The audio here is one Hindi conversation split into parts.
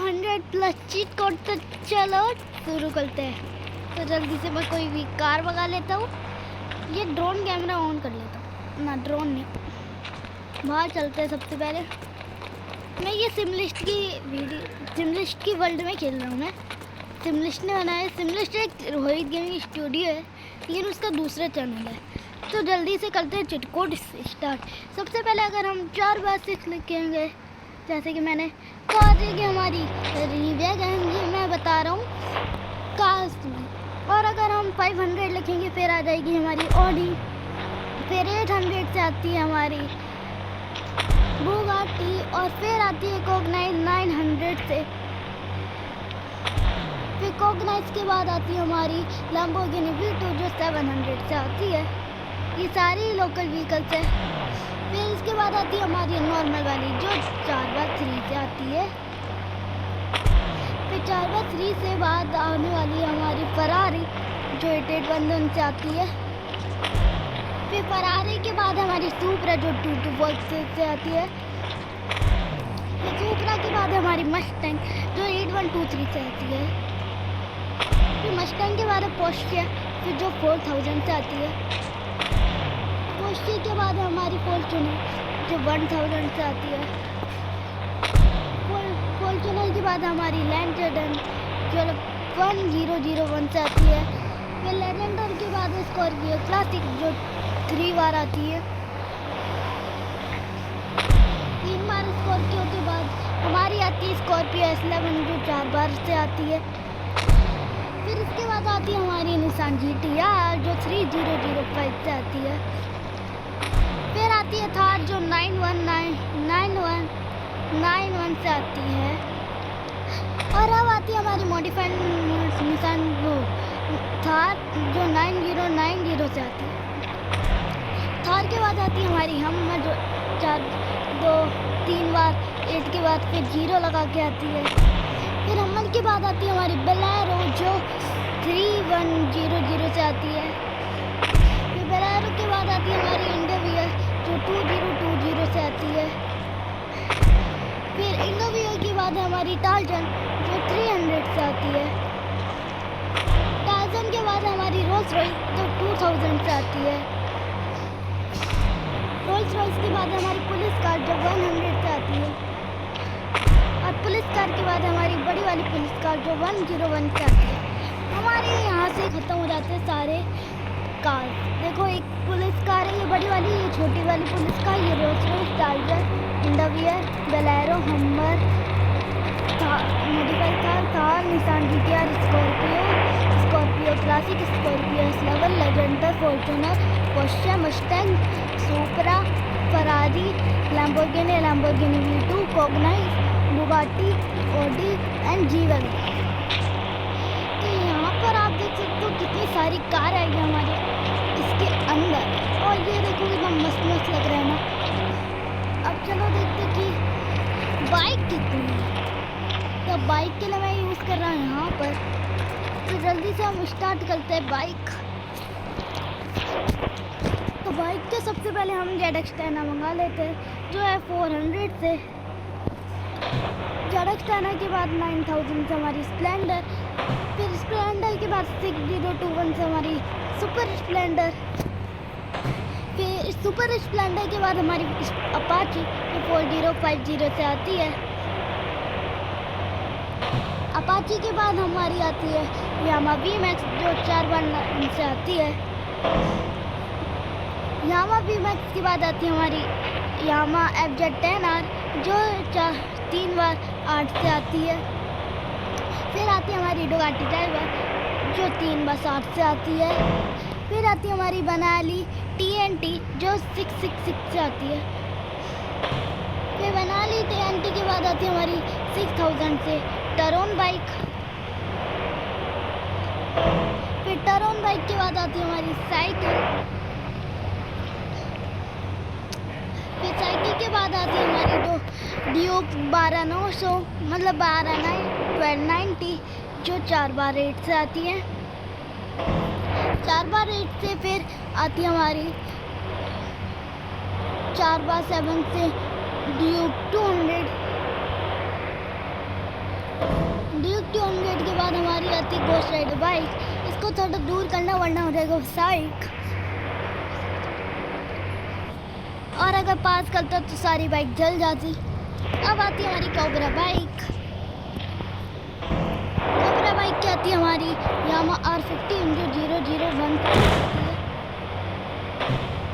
100 प्लस चीट कोड। तो चलो शुरू करते हैं। तो जल्दी से मैं कोई भी कार मंगा लेता हूँ। ये ड्रोन कैमरा ऑन कर लेता हूँ। ना ड्रोन नहीं, बाहर चलते हैं। सबसे पहले मैं ये सिमलिस्ट की वर्ल्ड में खेल रहा हूँ। मैं सिमलिस्ट ने बनाया। सिमलिस्ट एक रोहित गेमिंग स्टूडियो है, लेकिन उसका दूसरा चैनल है। तो जल्दी से करते हैं चीट कोड स्टार्ट। सबसे पहले अगर हम 4 बार 6 लिखेंगे, जैसे कि मैंने कहा कि हमारी ये मैं बता रहा हूँ कास्ट में। और अगर हम 500 लिखेंगे फिर आ जाएगी हमारी ऑडी। फिर 800 से आती है हमारी बुगाटी। और फिर आती है कोगनाइज 900 से। फिर कोगनाइज के बाद आती है हमारी लैम्बोर्गिनी V2 जो 700 से आती है। ये सारी लोकल व्हीकल्स है। फिर इसके बाद आती है हमारी नॉर्मल वाली जो 4x3 से आती है। फिर 4x3 से बाद आने वाली है हमारी फरारी जो 8811 से आती है। फिर फरारी के बाद हमारी सुपरा जो 2246 से आती है। फिर सुपरा के बाद हमारी मस्टैंग जो 8123 से आती है। फिर मस्टैंग के बाद पोर्शे फिर जो 4000 से आती है। पोर्शे के बाद हमारी फॉर्च्यूनर जो 1000 से आती है। फॉर्च्यूनर के बाद हमारी लैंडर जो 1001 से आती है। फिर लेजेंडर के बाद स्कॉर्पियो क्लासिक जो 3 बार आती है। 3 बार स्कॉर्पियो के बाद हमारी आती है स्कॉर्पियो S11 जो 4 बार से आती है। फिर इसके बाद आती है हमारी निसान GTR जो 3005 से आती है। फिर आती है थार जो 9191 से आती है। और अब आती है हमारी मॉडिफाइड निसान वो थार जो 9090 से आती है। थार के बाद आती है हमारी हमर जो 3 बार 8 के बाद फिर 0 लगा के आती है। फिर हमर के बाद आती है हमारी बोलेरो जो 3100 से आती है। फिर बोलेरो के बाद आती है हमारी इंडिवियर जो 2020 से आती है। फिर इंडिवियर के बाद हमारी टार्जन जो 300 से आती है। टार्जन के बाद हमारी रोल्स रॉयस जो 2000 से आती है। रोल्स रॉयस के बाद हमारी पुलिस कार जो 100 से आती है। और पुलिस कार के बाद हमारी बड़ी वाली पुलिस कार जो 101 से आती है। हमारे यहाँ से ख़त्म हो जाते हैं सारे कार। देखो एक पुलिस कार है ये बड़ी वाली, ये छोटी वाली पुलिस कार, ये Rolls Royce, Tarzan, Endeavour, Bolero, Hummer, modified car, Thar, Nissan GTR, Scorpio Classic, Scorpio S11, Legender, Fortuner, Porsche, Mustang, Supra, Ferrari, Lamborghini V2, कोगनाइज, बुगाटी, ऑडी एंड G-Wagon। तो यहाँ पर आप देख सकते हो कितनी सारी कार आई है हमारे इसके अंदर। और ये देखो कितना मस्त मस्त लग रहा है ना। अब चलो देखते कि बाइक कितनी है। तो बाइक के लिए मैं यूज़ कर रहा हूँ यहाँ पर। तो जल्दी से हम स्टार्ट करते हैं बाइक। तो बाइक के सबसे पहले हम ZX10 मंगा लेते हैं जो है 400 से। ZX10 के बाद 9000 से हमारी स्प्लेंडर। फिर स्प्लेंडर के बाद 6021 से हमारी सुपर स्प्लेंडर। फिर सुपर स्प्लेंडर के बाद हमारी अपाची जो 4050 से आती है। अपाची के बाद हमारी आती है यामा VMAX जो 419 से आती है। यामा VMAX के बाद आती है हमारी यामा FZ10R जो 3 बार 8 से आती है। फिर आती है हमारी डुगाटी ड्राइवर जो 3 बार 7 से आती है। फिर आती है हमारी बनाली TNT जो 666 से आती है। फिर बनाली TNT के बाद आती है हमारी 6000 से टरोन बाइक। फिर टरोन बाइक के बाद आती है हमारी साइकिल। फिर साइकिल के बाद आती है हमारी जो ड्यूक 12900 मतलब 1290 जो 4 बार 8 से आती है। 4 बार 8 से फिर आती है हमारी 4 बार 7 से ड्यूक 200। ड्यूक 200 के बाद हमारी आती है गोस्ट राइडर बाइक। इसको थोड़ा दूर करना वरना हो जाएगा साइक। और अगर पास करता तो सारी बाइक जल जाती। अब आती है हमारी कोबरा बाइक। कोबरा बाइक क्या आती है हमारी यामा R15 जो 001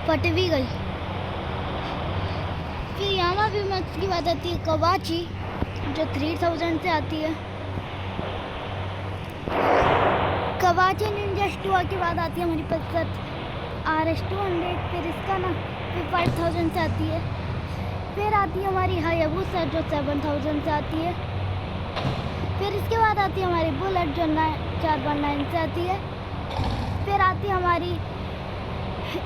फट भी गई। फिर यामा VMAX की बात आती है कवाची जो 3000 से आती है। कवाची निंजा H2 के बाद आती है हमारी पल्सर RS200। फिर इसका ना 5000 से आती है। फिर आती है हमारी हायाबुसा जो 7000 से आती है। फिर इसके बाद आती है हमारी बुलेट जो 419 से आती है। फिर आती है हमारी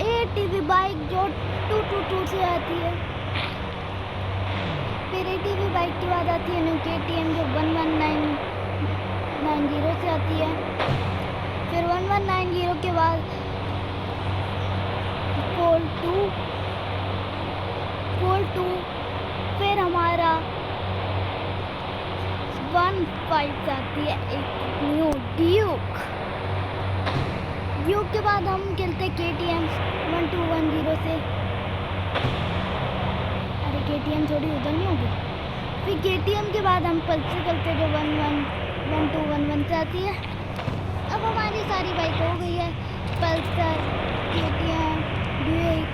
ATV बाइक जो 222 से आती है। फिर ATV बाइक के बाद आती है न्यू KTM जो 11990 से आती है। फिर 1190 के बाद फोल 2। फिर हमारा 15 आती है एक न्यू ड्यूक। ड्यूक के बाद हम खेलते KTM 1210 से। अरे KTM थोड़ी उधर नहीं होगी। फिर KTM के बाद हम पल्सर खेलते जो 1211 से आती है। अब हमारी सारी बाइक हो गई है Pulsar, KTM, Duke,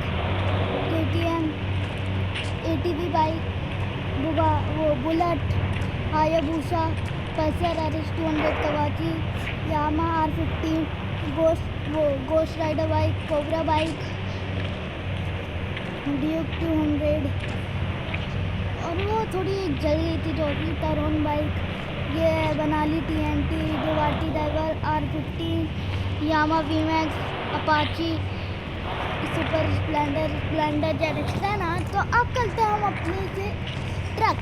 KTM, ATV bike, वो Bullet, Hayabusa, Pulsar RS200, Kawasaki, Yamaha R15, Ghost Rider bike, Cobra bike, Duke 200 और वो थोड़ी जल गई थी जो अभी टरोन बाइक, ये बनाली TNT, दुवाटी ड्राइवर R15, यामा VMAX, Apache, super Splendor Z है ना। तो अब करते हैं हम अपने से ट्रक।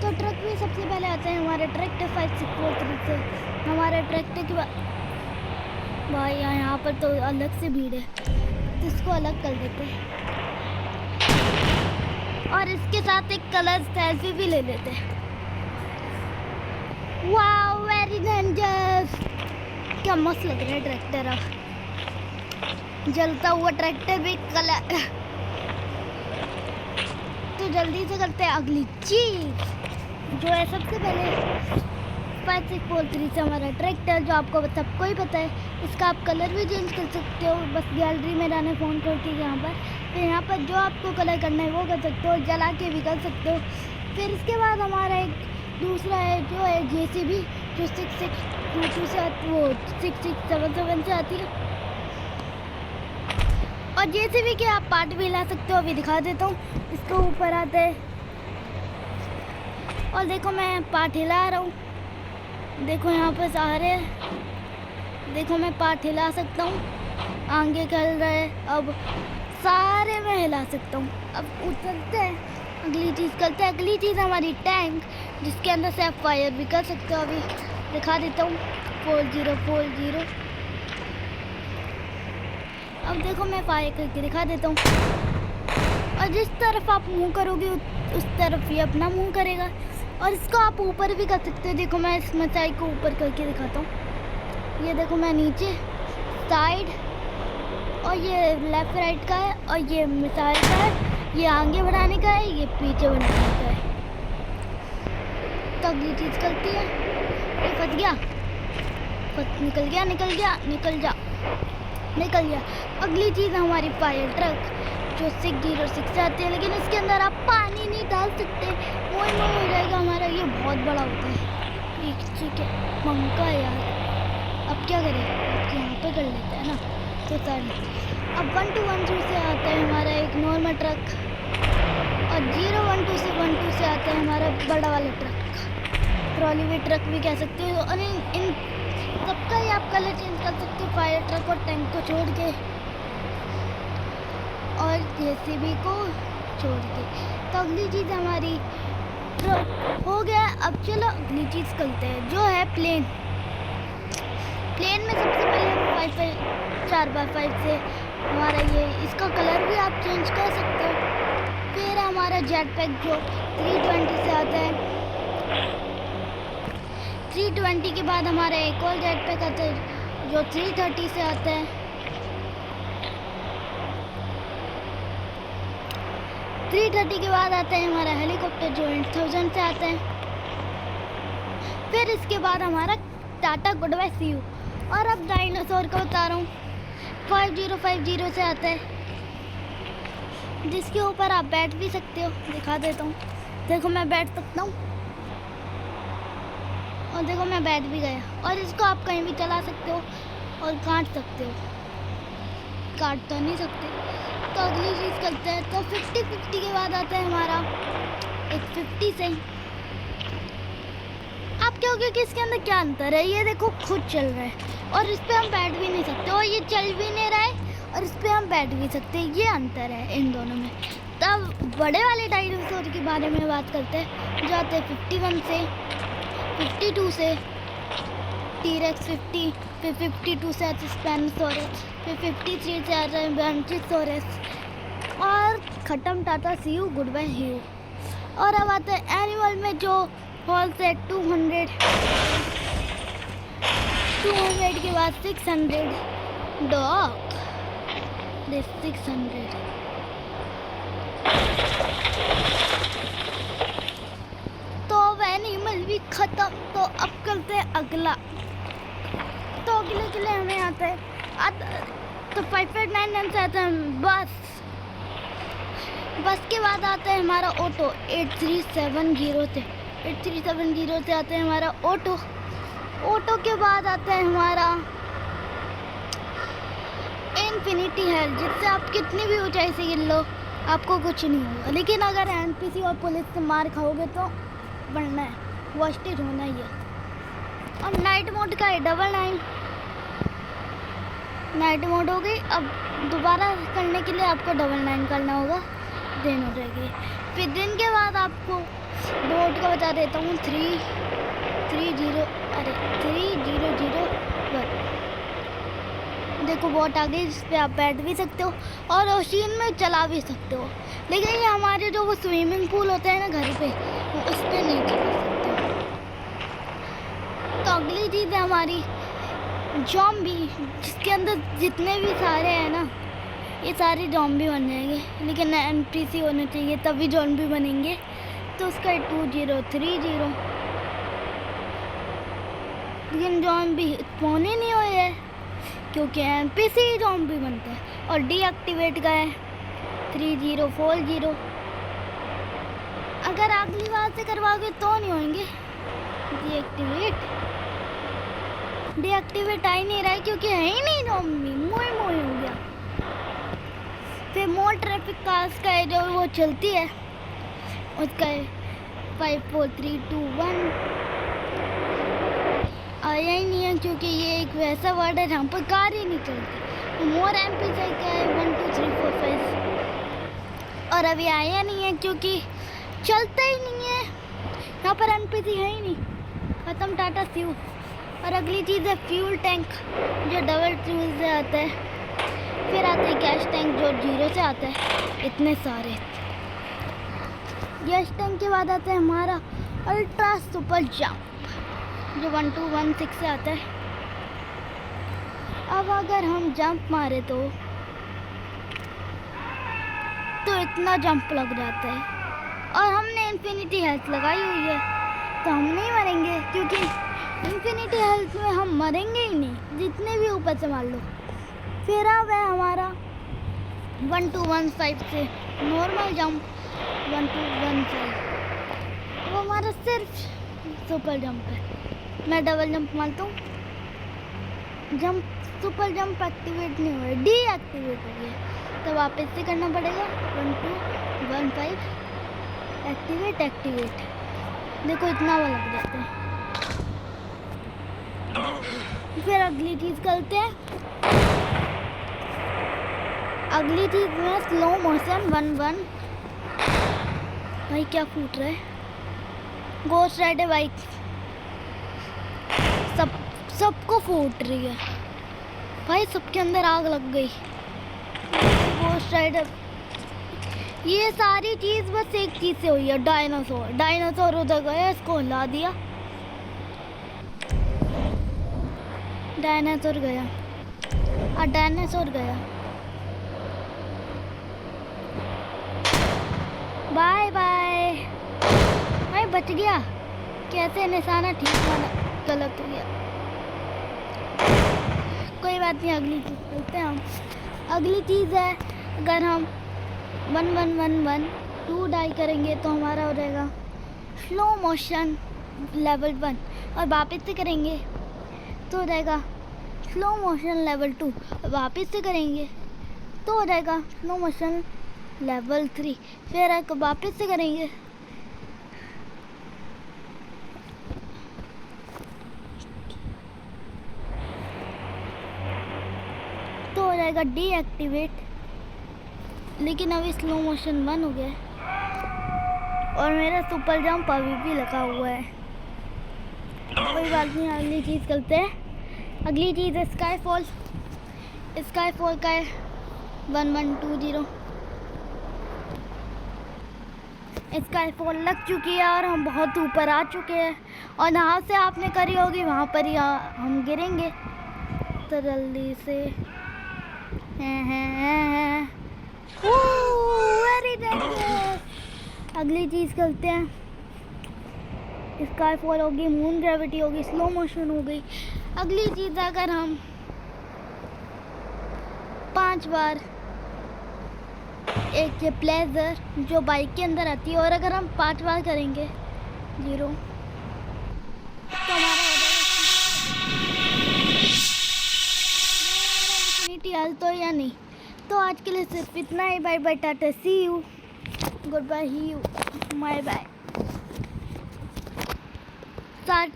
तो ट्रक में सबसे पहले आते हैं हमारे ट्रैक्टर 5643 से। हमारे ट्रैक्टर के बाद भाई यहाँ पर तो अलग से भीड़ है तो इसको अलग कर देते हैं और इसके साथ एक कलर सेल्फी भी ले लेते हैं। वाओ वेरी डेंजरस, क्या मस्त लग रहा है ट्रैक्टर। अब जलता हुआ ट्रैक्टर भी कलर। तो जल्दी से करते हैं अगली चीज जो है सबसे पहले 5643 से हमारा ट्रैक्टर जो आपको सबको ही पता है। इसका आप कलर भी चेंज कर सकते हो, बस गैलरी में जाने फ़ोन करके यहाँ पर। फिर यहाँ पर जो आपको कलर करना है वो कर सकते हो, जला के भी कर सकते हो। फिर इसके बाद हमारा एक दूसरा है जो है JCB जो 6622 से वो 6677 से आती है। और JCB के आप पार्ट भी ला सकते हो, अभी दिखा देता हूँ। इसके ऊपर आते हैं और देखो मैं पार्ट हिला रहा हूँ, देखो यहाँ पर सारे, देखो मैं पार्ट हिला सकता हूँ, आगे चल रहा है। अब सारे मैं हिला सकता हूँ। अब उतरते हैं, अगली चीज़ करते हैं। अगली चीज़ हमारी टैंक जिसके अंदर से आप फायर भी कर सकते हो, अभी दिखा देता हूँ 4040। अब देखो मैं फायर करके दिखा देता हूँ और जिस तरफ आप मुंह करोगे उस तरफ ये अपना मुंह करेगा। और इसको आप ऊपर भी कर सकते हो, देखो मैं इस मिसाइल को ऊपर करके दिखाता हूँ। ये देखो मैं नीचे साइड और ये लेफ्ट राइट का है और ये मिसाइल का है, ये आगे बढ़ाने का है, ये पीछे बढ़ाने का है। तो अगली चीज़ करती है, ये फंस गया, निकल गया निकल गया निकल जा निकल गया। अगली चीज़ हमारी फायर ट्रक जो 606 आती है, लेकिन इसके अंदर आप पानी नहीं डाल सकते, मोई हो जाएगा हमारा। ये बहुत बड़ा होता है, ठीक है पंखा यार। अब क्या करें, अब यहाँ पे कर लेते हैं ना। तो सर अब 1212 से आता है हमारा एक नॉर्मल ट्रक और 012 से 12 से आता है हमारा बड़ा वाला ट्रक, ट्रॉली वे ट्रक भी कह सकते हो। और इन सबका ही आप कलर चेंज कर सकते हो, फायर ट्रक और टैंक को छोड़ के और JCB को छोड़ के। तो अगली चीज़ हमारी हो गया। अब चलो अगली चीज़ करते हैं जो है प्लेन। प्लेन में सबसे पहले 4x5 से हमारा ये इसका कलर भी आप चेंज कर सकते हो। फिर हमारा जेट पैक जो 320 से आता है। 320 के बाद हमारा एक और जेट पैक आता है जो 330 से आता है। 330 के बाद आता है हमारा हेलीकॉप्टर जो 8000 से आता है। फिर इसके बाद हमारा टाटा गुडबाय सी यू। और अब डायनासोर का बता रहा हूँ, 5050 से आता है, जिसके ऊपर आप बैठ भी सकते हो। दिखा देता हूँ, देखो मैं बैठ सकता हूँ और देखो मैं बैठ भी गया। और इसको आप कहीं भी चला सकते हो और काट सकते हो, काट तो नहीं सकते। तो अगली चीज़ करते हैं। तो 50-50 के बाद आता है हमारा एक 50 से। आप कहोगे कि इसके अंदर क्या अंतर है? ये देखो खुद चल रहा है और इस पर हम बैठ भी नहीं सकते, और ये चल भी नहीं रहा है और इस पर हम बैठ भी सकते हैं। ये अंतर है इन दोनों में। तब बड़े वाले डायनासोर के बारे में बात करते हैं, जो आते हैं 51 से, 52 से टी-रेक्स 50, फिर 52 से आते स्पेनोसॉरस, फिर 53 से आता है ब्रांचियोसॉरस, और ख़त्म Tata see you goodbye C you. और अब आता है एनिमल में, जो हॉल से 200 के बाद 600 डॉग, 600। तो अब एनिमल भी ख़त्म। तो अब करते हैं अगला। तो अगले के लिए हमें आता है तो 5599 से आता है बस। बस के बाद आता है हमारा ऑटो 8370 से। 8370 से आता है हमारा ऑटो। ऑटो के बाद आता है हमारा इन्फिनिटी हेल, जिससे आप कितनी भी ऊंचाई से गिर लो आपको कुछ नहीं होगा। लेकिन अगर एनपीसी और पुलिस से मार खाओगे तो बढ़ना है, वो स्टेज होना ही है। और नाइट मोड का है 99। नाइट मोड हो गई। अब दोबारा करने के लिए आपको 99 करना होगा, दिन हो जाएगी। फिर दिन के बाद आपको बोर्ड का बता देता हूँ 300 देखो बोट आ गई, जिस पे आप बैठ भी सकते हो और ओशियन में चला भी सकते हो। लेकिन ये हमारे जो वो स्विमिंग पूल होते हैं ना घर पे, उस पर नहीं चला सकते। तो अगली चीज़ है हमारी ज़ॉम्बी, जिसके अंदर जितने भी सारे हैं ना, ये सारे ज़ॉम्बी बन जाएंगे। लेकिन एनपीसी होने चाहिए तभी ज़ॉम्बी बनेंगे। तो उसका 2030, लेकिन ज़ॉम्बी होने नहीं हुए है क्योंकि एनपीसी ज़ॉम्बी बनते हैं। और डीएक्टिवेट का है 3040। अगर अगली बार से करवाओगे तो नहीं होंगे डीएक्टिवेट आ ही नहीं रहा है क्योंकि है ही नहीं ज़ॉम्बी, मोए हो गया। फिर मोर ट्रैफिक कार्स का है जो वो चलती है, उसका है 54321। आया ही नहीं है क्योंकि ये एक वैसा वर्ड है जहाँ पर कार ही नहीं चलती। मोर एमपी का है 1 2 3 4 5, और अभी आया नहीं है क्योंकि चलता ही नहीं है, यहाँ पर एनपीसी है ही नहीं। ख़त्म टाटा सी यू। और अगली चीज़ है फ्यूल टैंक, जो डबल फ्यूल से आता है। फिर आता है गैस टैंक जो 0 से आता है। इतने सारे गैस टैंक के बाद आता है हमारा अल्ट्रा सुपर जंप, जो 1216 से आता है। अब अगर हम जंप मारे तो इतना जंप लग जाता है। और हमने इन्फिनिटी हेल्थ लगाई हुई है तो हम नहीं मरेंगे, क्योंकि इन्फिनिटी हेल्थ में हम मरेंगे ही नहीं जितने भी ऊपर से मार लो। फिर अब है हमारा 1215 से नॉर्मल जंप 1215, वो हमारा सिर्फ सुपर जंप है। मैं डबल जंप मारता हूँ, सुपर जंप एक्टिवेट नहीं हुआ, डीएक्टिवेट हो गया। तो वापस से करना पड़ेगा 1215 एक्टिवेट। देखो इतना वो लग जाता है। फिर अगली चीज़ करते हैं। अगली चीज़ में स्लो मोशन 11। भाई क्या फूट रहा है? गोस्ट राइडर बाइक सबको फूट रही है भाई, सबके अंदर आग लग गई। गोस्ट राइडर, ये सारी चीज़ बस एक चीज़ से हुई है, डायनासोर उधर गया, इसको हिला दिया। डायनासोर गया, डायनासोर गया। Bye bye. भाई बच गया कैसे? निशाना ठीक वाला गलत हो गया। कोई बात नहीं, अगली चीज़ करते हैं हम। अगली चीज़ है, अगर हम 1111 डाई करेंगे तो हमारा हो जाएगा स्लो मोशन लेवल 1, और वापस से करेंगे तो हो जाएगा स्लो मोशन लेवल 2, वापस से करेंगे तो हो जाएगा स्लो मोशन लेवल 3, फिर वापस से करेंगे तो हो जाएगा डीएक्टिवेट। लेकिन अभी स्लो मोशन 1 हो गया है और मेरा सुपर जंप अभी भी लगा हुआ है। कोई बात नहीं, अगली चीज़ करते हैं। अगली चीज़ है स्काईफॉल। स्काईफॉल का है 1120। स्काईफॉल लग चुकी है और हम बहुत ऊपर आ चुके हैं, और जहाँ से आपने करी होगी वहाँ पर ही हम गिरेंगे। तो जल्दी से वेरी डेंजरस। अगली चीज़ करते हैं। स्काईफॉल होगी, मून ग्रेविटी होगी, स्लो मोशन हो गई। अगली चीज़, अगर हम 5 बार एक ये प्लेजर जो बाइक के अंदर आती है, और अगर हम 5 बार करेंगे 0 तो हमारा हो जाएगा हाल तो या नहीं। तो आज के लिए सिर्फ इतना ही। Bye bye, tata, see you, goodbye, ही यू, bye bye.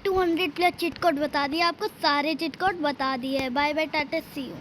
200 plus cheat code बता दिए आपको, सारे चिट कोड बता दिए। Bye bye, tata, see you.